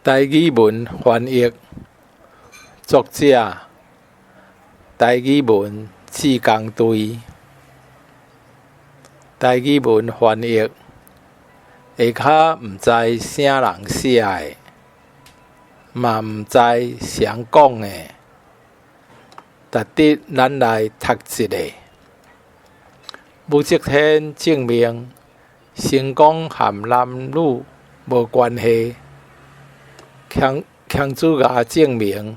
台语文翻译，作者台语文志工队。台语文翻译，下骹毋知啥人写的，嘛毋知谁讲的，值得咱来读一下。武则天证明成功和男女无关系。孔子牙证明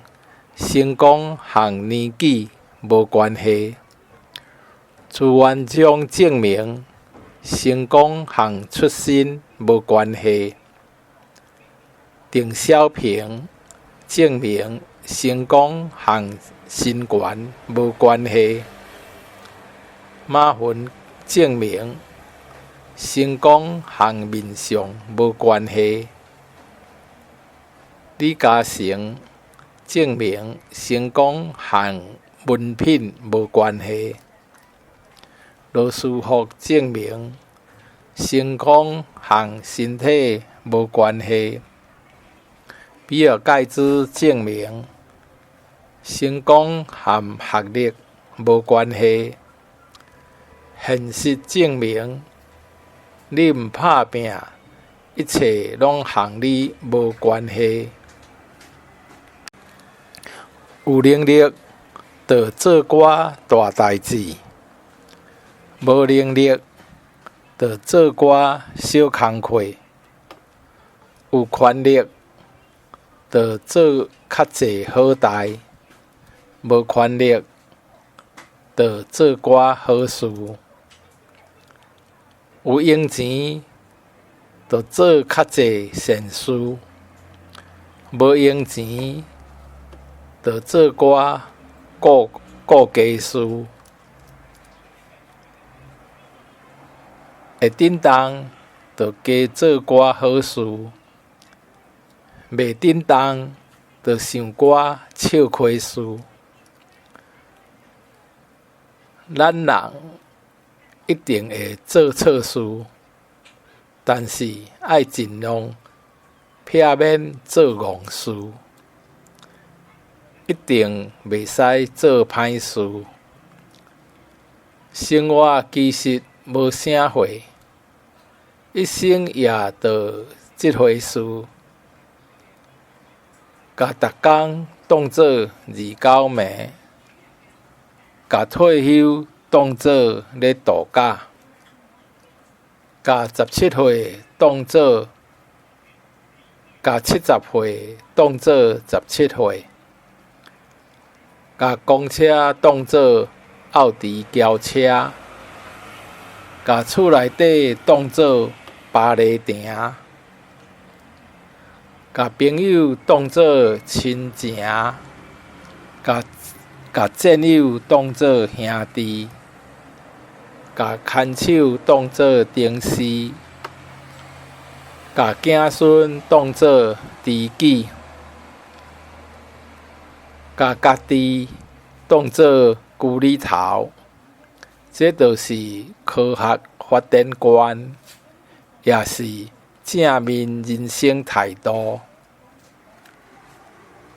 成功和年纪无关系。朱元璋证明成功和出身无关系。邓小平证明成功和身权无关系。马云证明成功和面相无关系。李嘉诚证明成功和文凭无关系。罗斯福证明成功和身体无关系。比尔盖茨证明成功和学历无关系。现实证明你毋拍拼，一切拢和你无关系。有能力就做寡大代志，无能力就做寡小工课。有权力就做较济好代，无权力就做寡好事。有用钱就做较济善事，无用钱就做寡顾家事。会振动就加做寡好事，袂振动就想寡笑亏事。咱人一定会做错事，但是爱尽量避免做戆事。一定袂使做歹事。生活其实无啥岁，一生也就这回事。甲逐工当作29暝，甲退休当作咧度假，甲17岁当作甲70岁当作17岁，甲公车当作奥迪轿车，甲厝内底当作芭蕾亭，甲朋友当作亲情，甲战友当作兄弟，甲牵手当作同事，甲子孙当作知己，甲家己当作居里头。这就是科学发展观，也是正面人生态度。